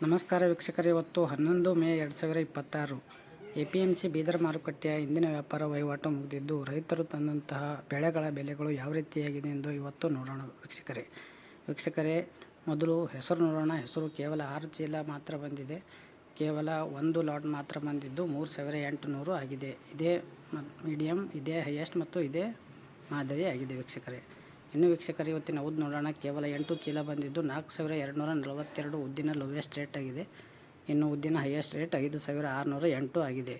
ನಮಸ್ಕಾರ ವೀಕ್ಷಕರೇ, ಇವತ್ತು 11 ಮೇ 2026 APMC ಬೀದರ್ ಮಾರುಕಟ್ಟೆಯ ಇಂದಿನ ವ್ಯಾಪಾರ ವಹಿವಾಟು ಮುಗಿದಿದ್ದು, ರೈತರು ತಂದಂತಹ ಬೆಳೆಗಳ ಬೆಲೆಗಳು ಯಾವ ರೀತಿಯಾಗಿದೆ ಎಂದು ಇವತ್ತು ನೋಡೋಣ ವೀಕ್ಷಕರೇ. ಮೊದಲು ಹೆಸರು ನೋಡೋಣ. ಹೆಸರು ಕೇವಲ 6 ಚೀಲ ಮಾತ್ರ ಬಂದಿದೆ. ಕೇವಲ ಒಂದು ಲಾಟ್ ಮಾತ್ರ ಬಂದಿದ್ದು 3800 ಆಗಿದೆ. ಇದೇ ಮೀಡಿಯಮ್, ಇದೇ ಹೈಯೆಸ್ಟ್ ಮತ್ತು ಇದೇ ಮಾದರಿ ಆಗಿದೆ ವೀಕ್ಷಕರೇ. ಇನ್ನು ವೀಕ್ಷಕರೇ, ಇವತ್ತಿನ ಉದ್ದು ನೋಡೋಣ. ಕೇವಲ 8 ಚೀಲ ಬಂದಿದ್ದು 4242 ಉದ್ದಿನ ಲೋವೆಸ್ಟ್ ರೇಟ್ ಆಗಿದೆ. ಇನ್ನು ಉದ್ದಿನ ಹೈಯೆಸ್ಟ್ ರೇಟ್ 5608 ಆಗಿದೆ.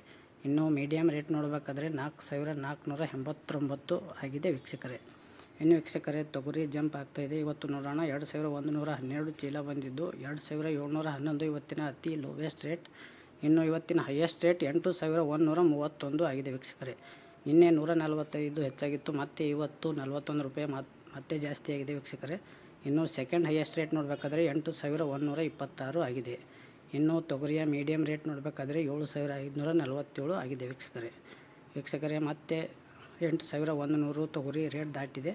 ಇನ್ನು ಮೀಡಿಯಮ್ ರೇಟ್ ನೋಡಬೇಕಾದ್ರೆ 4489 ಆಗಿದೆ ವೀಕ್ಷಕರೇ. ಇನ್ನು ವೀಕ್ಷಕರೇ, ತೊಗರಿ ಜಂಪ್ ಆಗ್ತಾಯಿದೆ. ಇವತ್ತು ನೋಡೋಣ. 2112 ಚೀಲ ಬಂದಿದ್ದು 2711 ಇವತ್ತಿನ ಅತಿ ಲೋವೆಸ್ಟ್ ರೇಟ್. ಇನ್ನು ಇವತ್ತಿನ ಹೈಯೆಸ್ಟ್ ರೇಟ್ 8131 ಆಗಿದೆ ವೀಕ್ಷಕರೇ. ನಿನ್ನೆ 145 ಹೆಚ್ಚಾಗಿತ್ತು, ಮತ್ತು ಇವತ್ತು 41 ರೂಪಾಯಿ ಮತ್ತೆ ಜಾಸ್ತಿ ಆಗಿದೆ ವೀಕ್ಷಕರೇ. ಇನ್ನು ಸೆಕೆಂಡ್ ಹೈಯೆಸ್ಟ್ ರೇಟ್ ನೋಡಬೇಕಾದ್ರೆ 8126 ಆಗಿದೆ. ಇನ್ನು ತೊಗರಿಯ ಮೀಡಿಯಮ್ ರೇಟ್ ನೋಡಬೇಕಾದ್ರೆ 7547 ಆಗಿದೆ ವೀಕ್ಷಕರೇ. ಮತ್ತೆ 8100 ತೊಗರಿ ರೇಟ್ ದಾಟಿದೆ.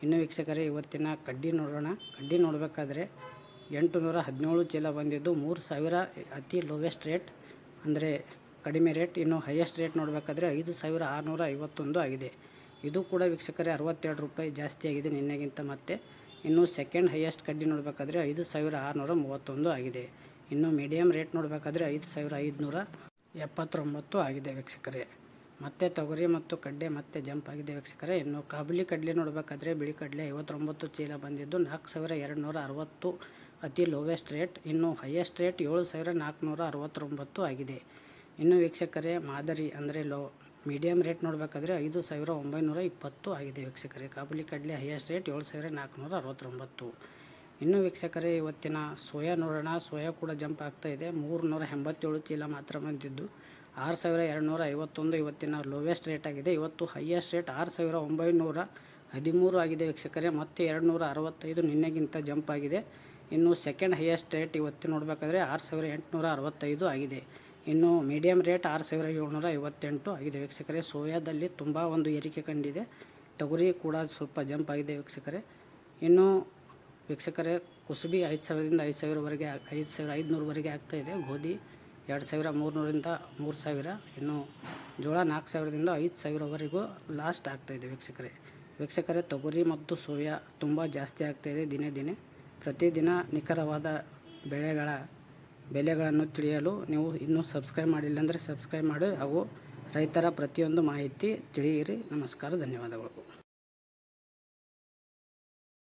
ಇನ್ನು ವೀಕ್ಷಕರೇ, ಇವತ್ತಿನ ಕಡ್ಡಿ ನೋಡೋಣ. ಕಡ್ಡಿ ನೋಡಬೇಕಾದ್ರೆ 817 ಚೀಲ ಬಂದಿದ್ದು 3000 ಅತಿ ಲೋವೆಸ್ಟ್ ರೇಟ್, ಅಂದರೆ ಕಡಿಮೆ ರೇಟ್. ಇನ್ನು ಹೈಯೆಸ್ಟ್ ರೇಟ್ ನೋಡಬೇಕಾದ್ರೆ 5651 ಆಗಿದೆ. ಇದು ಕೂಡ ವೀಕ್ಷಕರೇ 62 ರೂಪಾಯಿ ಜಾಸ್ತಿ ಆಗಿದೆ ನಿನ್ನೆಗಿಂತ ಮತ್ತೆ. ಇನ್ನು ಸೆಕೆಂಡ್ ಹೈಯೆಸ್ಟ್ ಕಡ್ಡಿ ನೋಡಬೇಕಾದ್ರೆ 5631 ಆಗಿದೆ. ಇನ್ನು ಮೀಡಿಯಮ್ ರೇಟ್ ನೋಡಬೇಕಾದ್ರೆ 5579 ಆಗಿದೆ ವೀಕ್ಷಕರೇ. ಮತ್ತೆ ತೊಗರಿ ಮತ್ತು ಕಡ್ಲೆ ಮತ್ತೆ ಜಂಪ್ ಆಗಿದೆ ವೀಕ್ಷಕರೇ. ಇನ್ನು ಕಾಬುಲಿ ಕಡಲೆ ನೋಡಬೇಕಾದ್ರೆ ಬಿಳಿ ಕಡಲೆ 59 ಚೀಲ ಬಂದಿದ್ದು 4260 ಅತಿ ಲೋವೆಸ್ಟ್ ರೇಟ್. ಇನ್ನು ಹೈಯೆಸ್ಟ್ ರೇಟ್ 7469 ಆಗಿದೆ. ಇನ್ನು ವೀಕ್ಷಕರೇ, ಮಾದರಿ ಅಂದರೆ ಮೀಡಿಯಮ್ ರೇಟ್ ನೋಡಬೇಕಾದ್ರೆ 5920 ಆಗಿದೆ ವೀಕ್ಷಕರೇ. ಕಾಬುಲಿ ಕಡಲೆ ಹೈಯೆಸ್ಟ್ ರೇಟ್ 7469. ಇನ್ನು ವೀಕ್ಷಕರೇ, ಇವತ್ತಿನ ಸೋಯಾ ನೋಡೋಣ. ಸೋಯಾ ಕೂಡ ಜಂಪ್ ಆಗ್ತಾಯಿದೆ. 387 ಚೀಲ ಮಾತ್ರ ಬಂದಿದ್ದು 6251 ಇವತ್ತಿನ ಲೋವೆಸ್ಟ್ ರೇಟ್ ಆಗಿದೆ. ಇವತ್ತು ಹೈಯೆಸ್ಟ್ ರೇಟ್ 6913 ಆಗಿದೆ ವೀಕ್ಷಕರೇ. ಮತ್ತು 265 ನಿನ್ನೆಗಿಂತ ಜಂಪ್ ಆಗಿದೆ. ಇನ್ನು ಸೆಕೆಂಡ್ ಹೈಯೆಸ್ಟ್ ರೇಟ್ ಇವತ್ತು ನೋಡಬೇಕಾದ್ರೆ 6865 ಆಗಿದೆ. ಇನ್ನು ಮೀಡಿಯಮ್ ರೇಟ್ 6758 ಆಗಿದೆ ವೀಕ್ಷಕರೇ. ಸೋಯಾದಲ್ಲಿ ತುಂಬ ಒಂದು ಏರಿಕೆ ಕಂಡಿದೆ. ತೊಗರಿ ಕೂಡ ಸ್ವಲ್ಪ ಜಂಪ್ ಆಗಿದೆ ವೀಕ್ಷಕರೇ. ಇನ್ನು ವೀಕ್ಷಕರೇ, ಕುಸುಬಿ 5000ದಿಂದ 5000ವರೆಗೆ 5500ವರೆಗೆ ಆಗ್ತಾಯಿದೆ. ಗೋಧಿ 2300ರಿಂದ 3000. ಇನ್ನು ಜೋಳ 4000ದಿಂದ 5000ವರೆಗೂ ಲಾಸ್ಟ್ ಆಗ್ತಾಯಿದೆ ವೀಕ್ಷಕರೇ. ತೊಗರಿ ಮತ್ತು ಸೋಯಾ ತುಂಬ ಜಾಸ್ತಿ ಆಗ್ತಾಯಿದೆ ದಿನೇ. ಪ್ರತಿದಿನ ನಿಖರವಾದ ಬೆಲೆಗಳನ್ನು ತಿಳಿಯಲು ನೀವು ಇನ್ನೂ ಸಬ್ಸ್ಕ್ರೈಬ್ ಮಾಡಿಲ್ಲ ಅಂದರೆ ಸಬ್ಸ್ಕ್ರೈಬ್ ಮಾಡಿ, ಹಾಗೂ ರೈತರ ಪ್ರತಿಯೊಂದು ಮಾಹಿತಿ ತಿಳಿಯಿರಿ. ನಮಸ್ಕಾರ, ಧನ್ಯವಾದಗಳು.